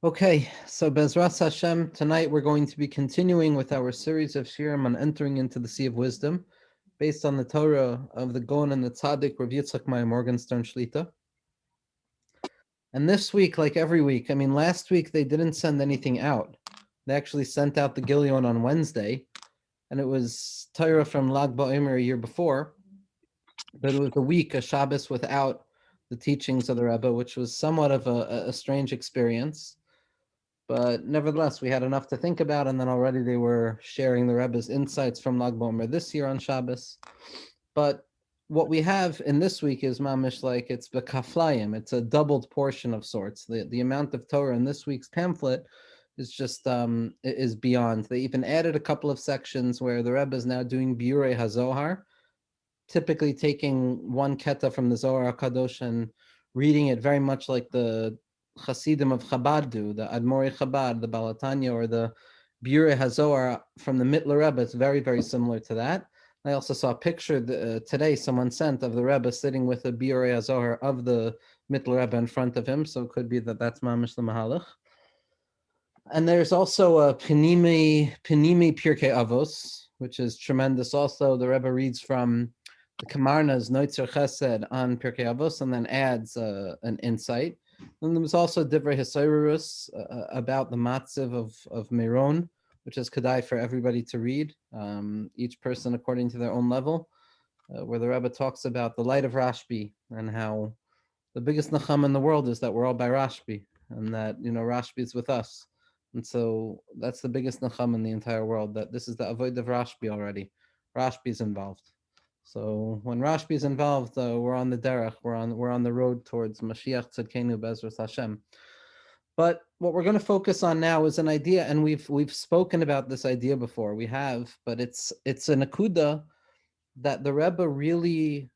Okay, so Bezras Hashem, tonight we're going to be continuing with our series of Shirim on entering into the Sea of Wisdom, based on the Torah of the Gaon and the Tzaddik, Rav Yitzchak Meyer Morgenstern Shlita. And this week, like every week, last week they didn't send anything out. They actually sent out the Gilyon on Wednesday, and it was Torah from Lag BaOmer a year before, but it was a Shabbos without the teachings of the Rebbe, which was somewhat of a strange experience. But nevertheless, we had enough to think about, and then already they were sharing the Rebbe's insights from Lag BaOmer this year on Shabbos. But what we have in this week is mamish like it's bekaflayim. It's a doubled portion of sorts. The amount of Torah in this week's pamphlet is just is beyond. They even added a couple of sections where the Rebbe is now doing Biurei HaZohar, typically taking one keta from the Zohar HaKadosh and reading it very much like the Hasidim of Chabad do, the Admori Chabad, the Balatanya, or the Biurei HaZohar from the Mittler Rebbe. It's very, very similar to that. I also saw a picture today someone sent of the Rebbe sitting with a Biurei HaZohar of the Mittler Rebbe in front of him, so it could be that that's Mamish the Mahalach. And there's also a Penimi Pirkei Avos, which is tremendous also. The Rebbe reads from the Kamarna's Noitzer Chesed on Pirkei Avos and then adds an insight. And there was also Divrei Hisayrus about the Matziv of Meron, which is Kedai for everybody to read, each person according to their own level, where the Rebbe talks about the light of Rashbi and how the biggest nacham in the world is that we're all by Rashbi and that, Rashbi is with us. And so that's the biggest nacham in the entire world, that this is the avoid of Rashbi already. Rashbi is involved. So when Rashbi is involved, we're on the derech, we're on the road towards Mashiach Tzedkenu Bezras Hashem. But what we're going to focus on now is an idea, and we've spoken about this idea before. We have, but it's an akuda that the Rebbe really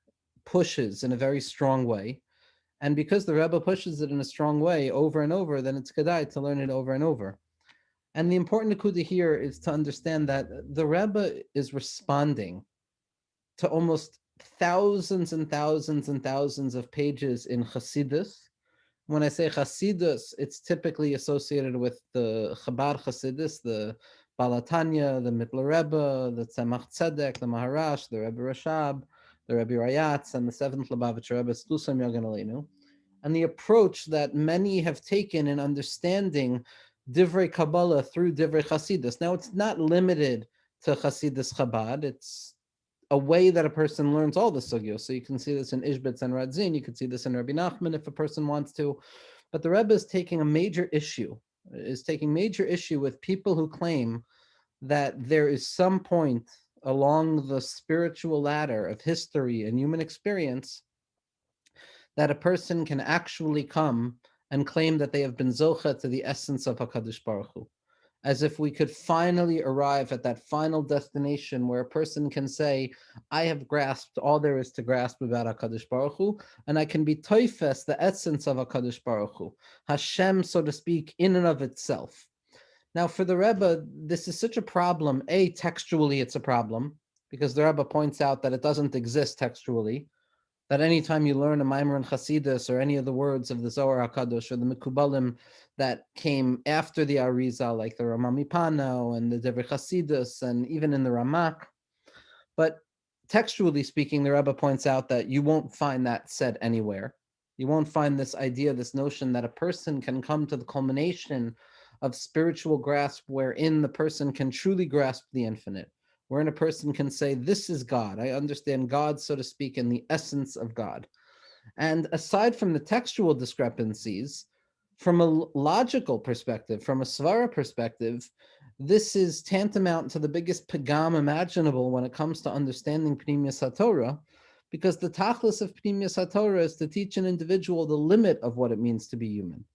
pushes in a very strong way. And because the Rebbe pushes it in a strong way over and over, then it's kedai to learn it over and over. And the important nekuda here is to understand that the Rebbe is responding to almost thousands and thousands and thousands of pages in Chassidus. When I say Chassidus, it's typically associated with the Chabad Chassidus, the Balatanya, the Mittler Rebbe, the Tzemach Tzedek, the Maharash, the Rebbe Rashab, the Rebbe Rayatz, and the seventh Lubavitcher Rebbe Stusam Yogan Aleinu. And the approach that many have taken in understanding Divrei Kabbalah through Divrei Chasidus. Now, it's not limited to Chasidus Chabad. It's a way that a person learns all the sugyos. So you can see this in Ishbitz and Radzin. You can see this in Rabbi Nachman if a person wants to. But the Rebbe is taking major issue with people who claim that there is some point along the spiritual ladder of history and human experience that a person can actually come and claim that they have been zocha to the essence of HaKadosh Baruch Hu. As if we could finally arrive at that final destination where a person can say, I have grasped all there is to grasp about HaKadosh Baruch Hu, and I can be toifes, the essence of HaKadosh Baruch Hu, Hashem, so to speak, in and of itself. Now, for the Rebbe, this is such a problem. Textually, it's a problem, because the Rebbe points out that it doesn't exist textually, that anytime you learn a Maimer in Chasidus or any of the words of the Zohar HaKadosh or the Mekubalim that came after the Arizal, like the Ramah Mipano and the Devrei Chasidus, and even in the Ramak. But textually speaking, the Rebbe points out that you won't find that said anywhere. You won't find this idea, this notion that a person can come to the culmination of spiritual grasp wherein the person can truly grasp the infinite, wherein a person can say, this is God. I understand God, so to speak, in the essence of God. And aside from the textual discrepancies, from a logical perspective, from a svara perspective, this is tantamount to the biggest pagam imaginable when it comes to understanding Pnimius HaTorah, because the tachlis of Pnimius HaTorah is to teach an individual the limit of what it means to be human.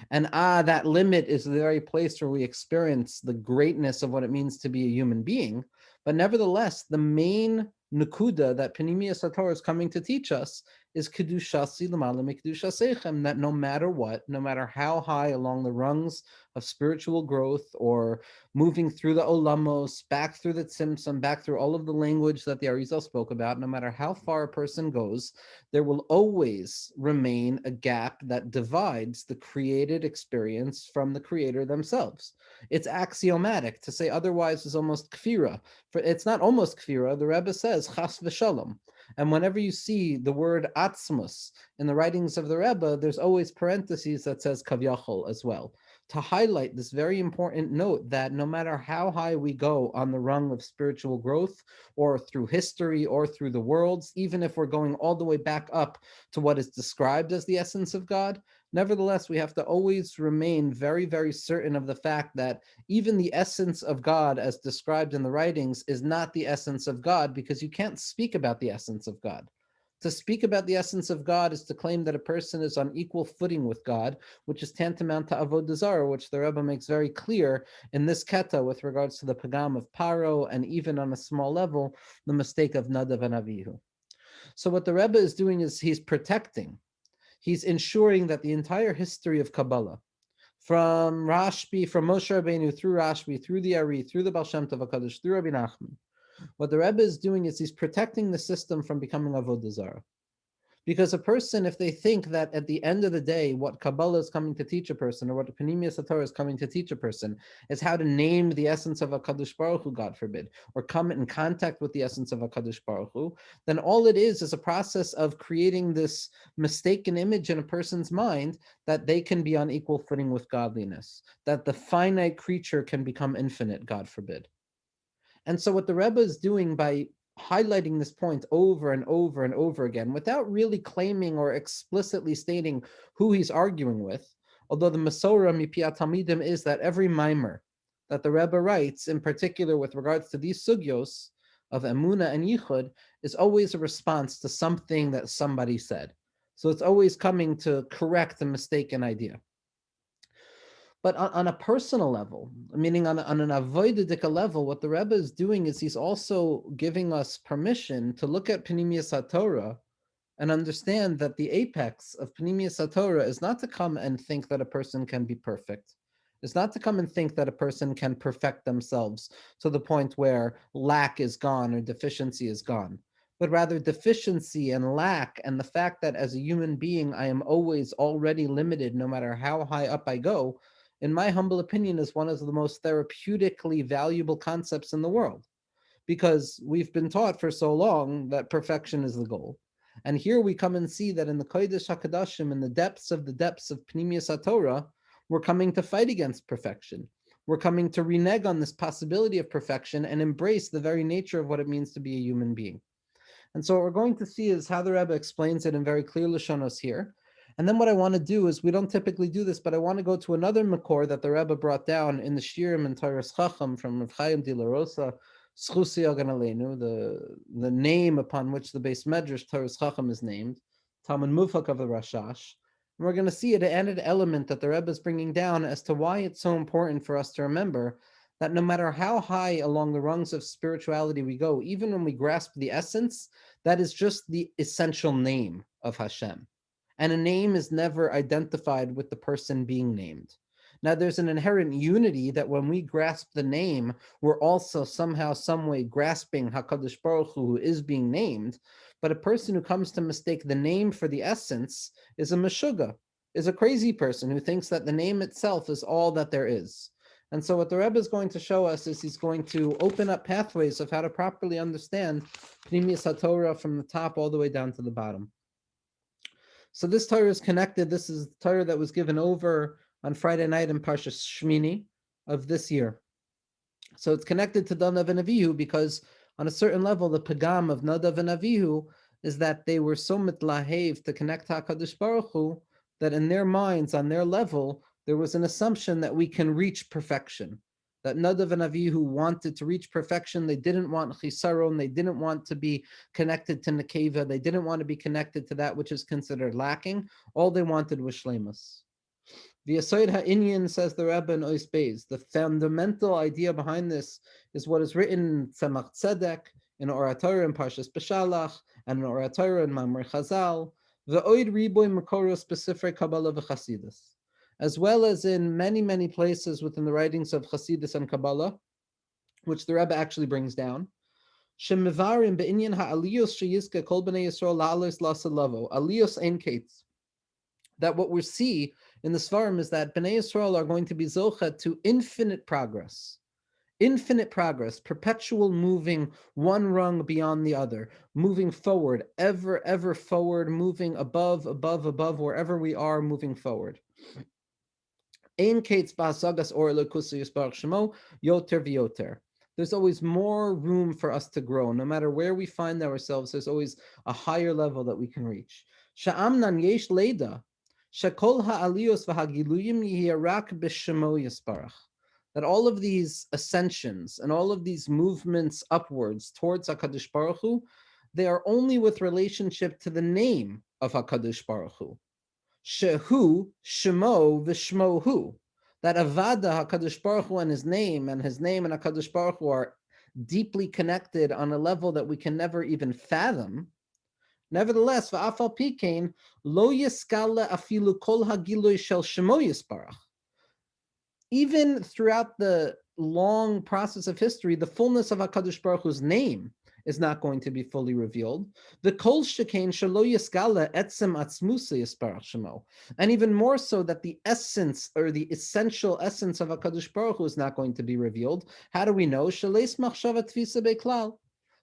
And that limit is the very place where we experience the greatness of what it means to be a human being. But nevertheless, the main nakuda that Pnimius HaTorah is coming to teach us is kedushasi l'mala mikdushaseichem, that no matter what, no matter how high along the rungs of spiritual growth or moving through the olamos, back through the tzimtzum, back through all of the language that the Arizal spoke about, no matter how far a person goes, there will always remain a gap that divides the created experience from the creator themselves. It's axiomatic. To say otherwise is almost kfira. It's not almost kfira. The Rebbe says chas v'shalom. And whenever you see the word atzmus in the writings of the Rebbe, there's always parentheses that says kavyachol as well, to highlight this very important note that no matter how high we go on the rung of spiritual growth, or through history, or through the worlds, even if we're going all the way back up to what is described as the essence of God, nevertheless, we have to always remain very, very certain of the fact that even the essence of God as described in the writings is not the essence of God, because you can't speak about the essence of God. To speak about the essence of God is to claim that a person is on equal footing with God, which is tantamount to avodah zarah, which the Rebbe makes very clear in this keta with regards to the pagam of Paro, and even on a small level, the mistake of Nadav and Avihu. So what the Rebbe is doing is he's protecting, he's ensuring that the entire history of Kabbalah, from Rashbi, from Moshe Rabbeinu through Rashbi, through the Ari, through the Baal Shem Tov HaKadosh, through Rabbi Nachman, what the Rebbe is doing is he's protecting the system from becoming avodah zarah. Because a person, if they think that at the end of the day, what Kabbalah is coming to teach a person, or what Panemius HaTorah is coming to teach a person, is how to name the essence of HaKadosh Baruch Hu, God forbid, or come in contact with the essence of HaKadosh Baruch Hu, then all it is a process of creating this mistaken image in a person's mind that they can be on equal footing with godliness, that the finite creature can become infinite, God forbid. And so what the Rebbe is doing by highlighting this point over and over and over again, without really claiming or explicitly stating who he's arguing with, although the Masorah Mipiyat Talmidim is that every mimer that the Rebbe writes, in particular with regards to these sugyos of Emunah and Yichud, is always a response to something that somebody said. So it's always coming to correct a mistaken idea. But on a personal level, meaning on an avoidedika level, what the Rebbe is doing is he's also giving us permission to look at Panemius HaTorah and understand that the apex of Panemius HaTorah is not to come and think that a person can be perfect. It's not to come and think that a person can perfect themselves to the point where lack is gone or deficiency is gone, but rather deficiency and lack, and the fact that as a human being, I am always already limited no matter how high up I go, in my humble opinion, is one of the most therapeutically valuable concepts in the world, because we've been taught for so long that perfection is the goal. And here we come and see that in the Kodesh HaKadoshim, in the depths of Panemius HaTorah, we're coming to fight against perfection. We're coming to renege on this possibility of perfection and embrace the very nature of what it means to be a human being. And so what we're going to see is how the Rebbe explains it in very clear Lashonos here. And then what I want to do is, we don't typically do this, but I want to go to another Makor that the Rebbe brought down in the Shirim and Torah's Chacham from Rav Chaim de la Rosa, Schusi Ogan Aleinu, the name upon which the Beis Medrash Torah's Chacham is named, Talmud Mufak of the Rashash. And we're going to see an added element that the Rebbe is bringing down as to why it's so important for us to remember that no matter how high along the rungs of spirituality we go, even when we grasp the essence, that is just the essential name of Hashem. And a name is never identified with the person being named. Now, there's an inherent unity that when we grasp the name, we're also somehow, some way grasping HaKadosh Baruch Hu, who is being named. But a person who comes to mistake the name for the essence is a meshuga, is a crazy person who thinks that the name itself is all that there is. And so what the Rebbe is going to show us is he's going to open up pathways of how to properly understand Panemius HaTorah from the top all the way down to the bottom. So this Torah is connected. This is the Torah that was given over on Friday night in Parshas Shmini of this year. So it's connected to Nadav and Avihu because on a certain level, the pagam of Nadav and Avihu is that they were so mitlahev to connect to HaKadosh Baruch Hu that in their minds, on their level, there was an assumption that we can reach perfection. That Nadav and Avihu wanted to reach perfection. They didn't want chisaron. They didn't want to be connected to nekeva. They didn't want to be connected to that which is considered lacking. All they wanted was shleimus. The Yesod HaInyan, says the Rebbe in Ois Beis, the fundamental idea behind this is what is written in Tzemach Tzedek, in Orat Torah in Parshas Beshalach, and in Orat Torah in Mamre Chazal, The Oid Riboy Makoro specific Kabbalah v'Chasidus, as well as in many, many places within the writings of Chasidus and Kabbalah, which the Rebbe actually brings down. Shemivarim be'inyan ha'aliyos sheyizke kol b'nei Yisrael la'alos la'salavo, aliyos ein kates. That what we see in the Svarim is that Bnei Yisrael are going to be zochet to infinite progress, perpetual moving one rung beyond the other, moving forward, ever forward, moving above, wherever we are, moving forward. Ein kates ba'asagas or elokusu yisbarach shemo yoter v'yoter. There's always more room for us to grow. No matter where we find ourselves, there's always a higher level that we can reach. Sha'amnan yesh leida, shekol ha'aliyos v'hagiluyim yihirak b'shemo yisbarach. That all of these ascensions and all of these movements upwards towards HaKadosh Baruch Hu, they are only with relationship to the name of HaKadosh Baruch Hu. Shehu, Shemo, V'Shmo Hu. That Avada HaKadosh Baruch Hu and his name and HaKadosh Baruch Hu are deeply connected on a level that we can never even fathom. Nevertheless, V'Afal Pikein, Lo Yiskala Afilu Kol HaGilui Shel Shemo Yisparach. Even throughout the long process of history, the fullness of HaKadosh Baruch Hu's name is not going to be fully revealed. The kol shekain shelo yiskala etzem atzmusa yisparach shemo, and even more so that the essence or the essential essence of HaKadosh Baruch Hu is not going to be revealed. How do we know? Sheleis machshava tfisa beklal.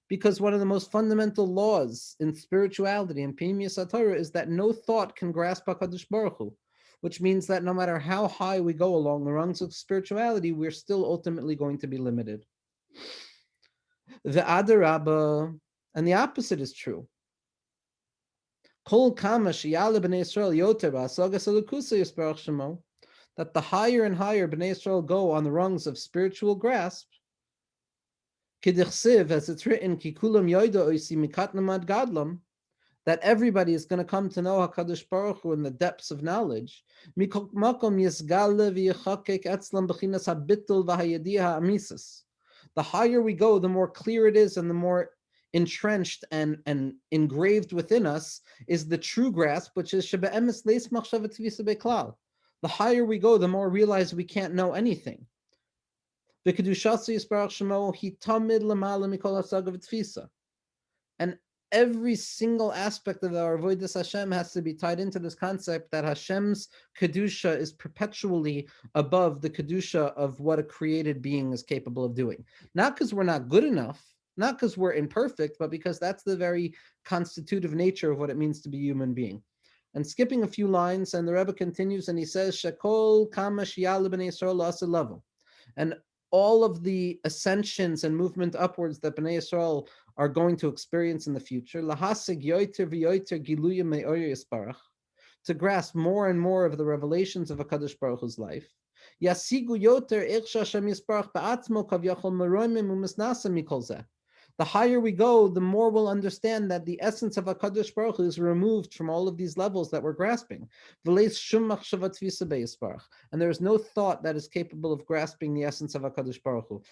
Because one of the most fundamental laws in spirituality and Pnimius HaTorah is that no thought can grasp HaKadosh Baruch Hu, which means that no matter how high we go along the rungs of spirituality, we're still ultimately going to be limited. The Adarabba, and the opposite is true. Kol kama sheyale b'nei Yisrael yoter b'asagas elukusa yisparach shemo, that the higher and higher b'nei Yisrael go on the rungs of spiritual grasp, kidichsiv, as it's written, ki kulam yoida oisi mikatnam ad gadlam, that everybody is going to come to know HaKadosh Baruch Hu in the depths of knowledge. Mikol makom yisgale v'yichakek etzlam b'chinas habitul v'hayadiyah ha'amisas. The higher we go, the more clear it is and the more entrenched and engraved within us is the true grasp, which is shebe'emes leis machshavat tvisa beklal. The higher we go, the more we realize we can't know anything. V'kedushasa yisbarach shemo hi tamid lamala mikol hasagav tvisa. And every single aspect of our avodas Hashem has to be tied into this concept that Hashem's kedusha is perpetually above the kedusha of what a created being is capable of doing. Not because we're not good enough, not because we're imperfect, but because that's the very constitutive nature of what it means to be a human being. And skipping a few lines, and the Rebbe continues, and he says, "Shekol kama sheyale b'nei Yisrael la'aseh level," and all of the ascensions and movement upwards that Bnei Yisrael are going to experience in the future, lahasig yoiter v'yoiter giluyim me'or yisparach, to grasp more and more of the revelations of HaKadosh Baruch Hu's life. Yasigu yoter ichsha Hashem yisparach ba'atzmo kavyachol meroimim u'misnasa mikol zeh. The higher we go, the more we'll understand that the essence of HaKadosh Baruch Hu is removed from all of these levels that we're grasping. And there is no thought that is capable of grasping the essence of HaKadosh Baruch Hu.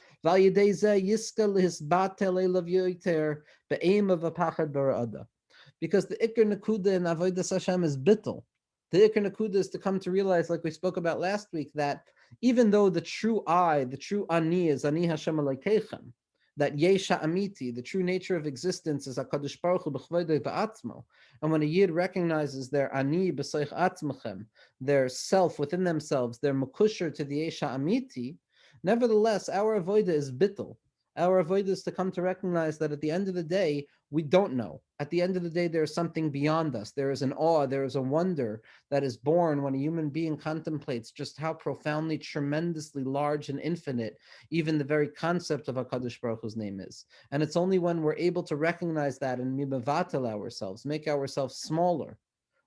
Because the Iker Nakuda in Avodas Hashem is bittul. The Iker Nakuda is to come to realize, like we spoke about last week, that even though the true I, the true Ani is Ani Hashem Elokeichem, that Yesha Amiti, the true nature of existence, is HaKadosh Baruch Hu b'chvoidei ba'atzmo. And when a Yid recognizes their Ani b'soich atzmachem, their self within themselves, their mukusher to the Yesha Amiti, nevertheless, our avodah is bittul. Our avodah is to come to recognize that at the end of the day, we don't know. At the end of the day, there is something beyond us. There is an awe, there is a wonder that is born when a human being contemplates just how profoundly, tremendously large and infinite even the very concept of HaKadosh Baruch Hu's name is. And it's only when we're able to recognize that and mimevatel ourselves, make ourselves smaller,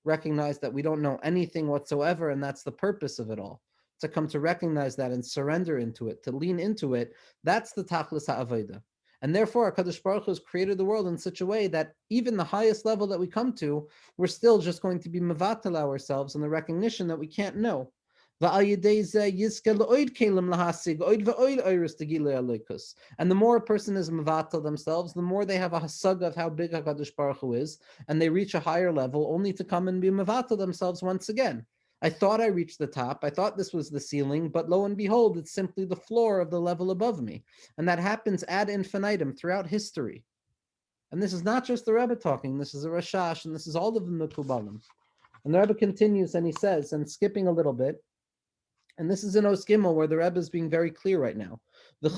recognize that we don't know anything whatsoever, and that's the purpose of it all. To come to recognize that and surrender into it, to lean into it, that's the tachlis ha'avodah. And therefore, HaKadosh Baruch Hu has created the world in such a way that even the highest level that we come to, we're still just going to be mevatel ourselves in the recognition that we can't know. And the more a person is mevatel themselves, the more they have a hasaga of how big HaKadosh Baruch Hu is, and they reach a higher level only to come and be mevatel themselves once again. I thought I reached the top. I thought this was the ceiling, but lo and behold, it's simply the floor of the level above me. And that happens ad infinitum throughout history. And this is not just the Rebbe talking, this is a Rashash, and this is all of the Mekubalim. And the Rebbe continues and he says, and skipping a little bit, and this is in Os Gimel where the Rebbe is being very clear right now. And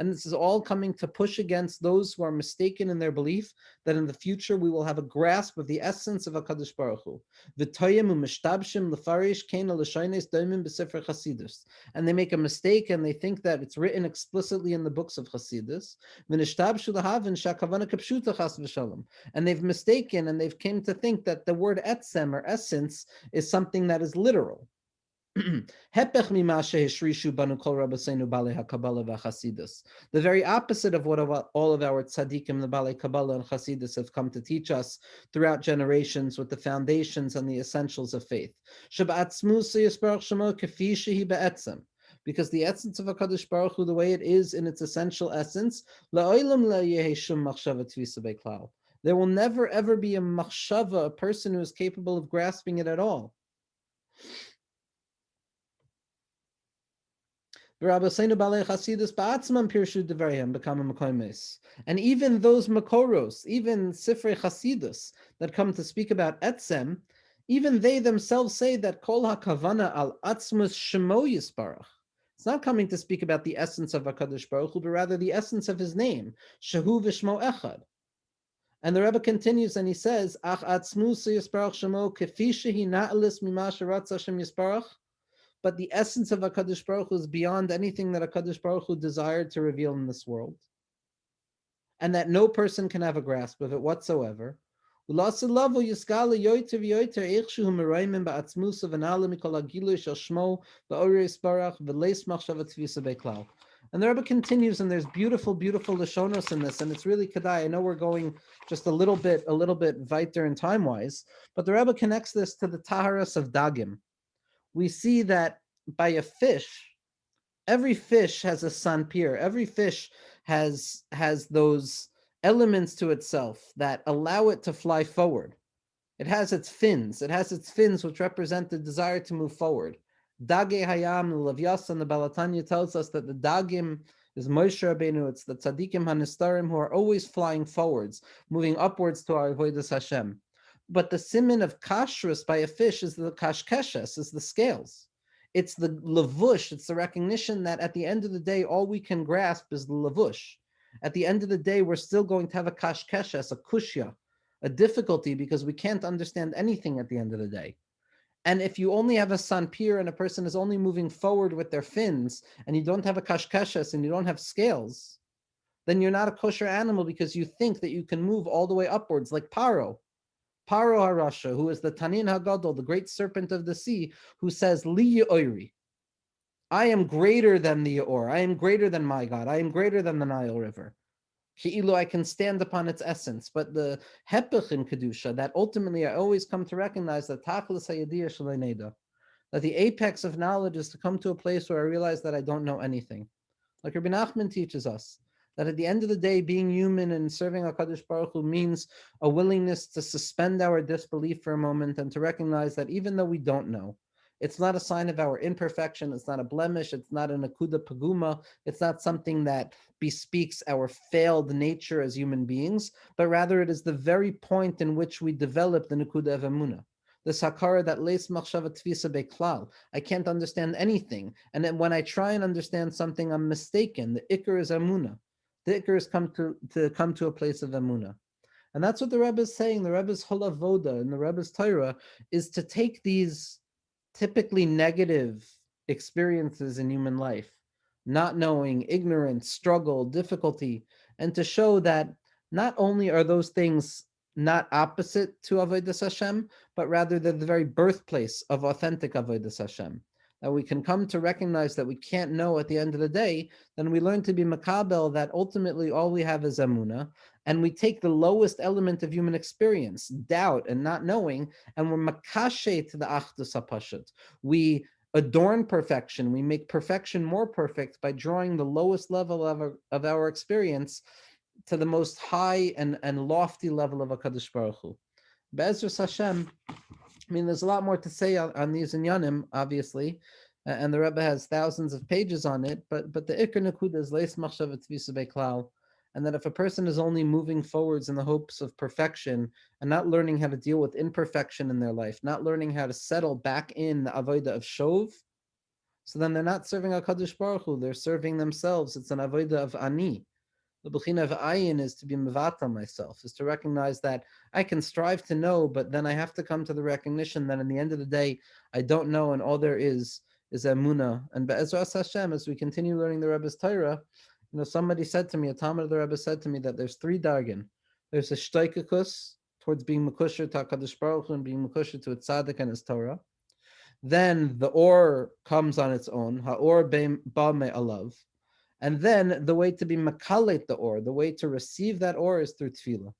this is all coming to push against those who are mistaken in their belief that in the future we will have a grasp of the essence of HaKadosh Baruch Hu. And they make a mistake and they think that it's written explicitly in the books of Hasidus. And they've mistaken and they've came to think that the word etzem or essence is something that is literal. The very opposite of what all of our tzaddikim, the Balei Kabbalah and Chasidus have come to teach us throughout generations with the foundations and the essentials of faith. Because the essence of HaKadosh Baruch Hu, the way it is in its essential essence, there will never ever be a machshava, a person who is capable of grasping it at all. And even those makoros, even Sifrei Chasidus that come to speak about etzem, even they themselves say that kol hakavana al atzmus shemo yisparach. It's not coming to speak about the essence of HaKadosh Baruch Hu, but rather the essence of his name, Shehu v'shmo echad. And the Rebbe continues and he says, Ach atzmus yisparach shemo kefi shehi na'alis mima sheratz Hashem yisparach. But the essence of HaKadosh Baruch Hu is beyond anything that HaKadosh Baruch Hu desired to reveal in this world. And that no person can have a grasp of it whatsoever. And the Rebbe continues, and there's beautiful, beautiful Lashonos in this, and it's really Kedai. I know we're going just a little bit weiter in time-wise, but the Rebbe connects this to the Taharas of Dagim. We see that by a fish, every fish has a sanpir. Every fish has those elements to itself that allow it to fly forward. It has its fins. It has its fins which represent the desire to move forward. Dage Hayam, the Levias, and the Balatanya tells us that the Dagim is Moshe Rabbeinu. It's the Tzadikim Hanistarim who are always flying forwards, moving upwards to our Avodas Hashem. But the siman of kashrus by a fish is the kashkeshes, is the scales. It's the levush, it's the recognition that at the end of the day, all we can grasp is the levush. At the end of the day, we're still going to have a kashkeshes, a kushya, a difficulty because we can't understand anything at the end of the day. And if you only have a sanpir and a person is only moving forward with their fins, and you don't have a kashkeshes and you don't have scales, then you're not a kosher animal because you think that you can move all the way upwards like Paro. Paro Harasha, who is the Tanin Hagadol, the great serpent of the sea, who says, Li Yoiri, I am greater than the Yaor, I am greater than my God, I am greater than the Nile River. Ki'ilu, I can stand upon its essence. But the Hepech in Kedusha, that ultimately I always come to recognize that Tachlis Hayadiyah Shaleneda, that the apex of knowledge is to come to a place where I realize that I don't know anything. Like Rabbi Nachman teaches us, that at the end of the day, being human and serving HaKadosh Baruch Hu means a willingness to suspend our disbelief for a moment and to recognize that even though we don't know, it's not a sign of our imperfection, it's not a blemish, it's not an akuda paguma, it's not something that bespeaks our failed nature as human beings, but rather it is the very point in which we develop the nakuda of emunah. The sakara that leis machshava tvisa beklal. I can't understand anything. And then when I try and understand something, I'm mistaken. The ikar is emunah. The ikar is come to a place of emunah. And that's what the Rebbe is saying. The Rebbe's holavoda and the Rebbe's Torah is to take these typically negative experiences in human life, not knowing, ignorance, struggle, difficulty, and to show that not only are those things not opposite to Avodas Hashem, but rather they're the very birthplace of authentic Avodas Hashem. That we can come to recognize that we can't know at the end of the day, then we learn to be makabel that ultimately all we have is emunah, and we take the lowest element of human experience, doubt and not knowing, and we're makashe to the achdus hapashut. We adorn perfection. We make perfection more perfect by drawing the lowest level of our experience to the most high and lofty level of HaKadosh Baruch Hu. Be'ezras Hashem, I mean, there's a lot more to say on these inyanim, obviously, and the Rebbe has thousands of pages on it, but the Ikar Nakuda is Leis Machshavet Tvisa Beklal, and that if a person is only moving forwards in the hopes of perfection and not learning how to deal with imperfection in their life, not learning how to settle back in the avodah of shov, so then they're not serving HaKadosh Baruch Hu, they're serving themselves. It's an avodah of ani. The bechina of ayin is to be mevata myself, is to recognize that I can strive to know, but then I have to come to the recognition that in the end of the day, I don't know, and all there is emunah. And be'ezras Hashem, as we continue learning the Rebbe's Torah, somebody said to me, a Talmud of the Rebbe said to me that there's 3 dargin. There's a shtoikakus, towards being mekusher to HaKadosh Baruch Hu and being mekusher to a tzaddik and his Torah. Then the or comes on its own, ha'or ba me'alav. And then the way to be makalet the or, the way to receive that or is through tefillah.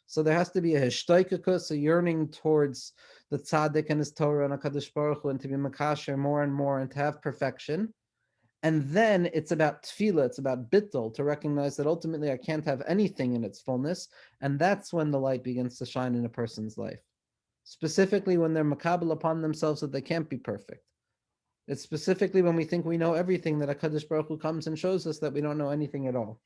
So there has to be a hishtoikakus, a yearning towards the tzaddik and his Torah and HaKadosh Baruch Hu, and to be makasher more and more and to have perfection. And then it's about tefillah, it's about bittul, to recognize that ultimately I can't have anything in its fullness. And that's when the light begins to shine in a person's life. Specifically when they're makabel upon themselves that they can't be perfect. It's specifically when we think we know everything that HaKadosh Baruch Hu comes and shows us that we don't know anything at all.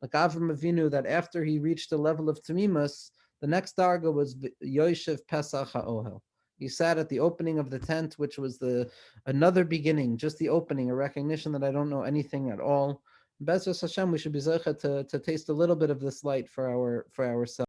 Like Avram Avinu, that after he reached the level of Tamimus, the next darga was Yoshev Pesach HaOhel. He sat at the opening of the tent, which was another beginning, just the opening, a recognition that I don't know anything at all. Bezras Hashem, we should be zeicha to taste a little bit of this light for ourselves.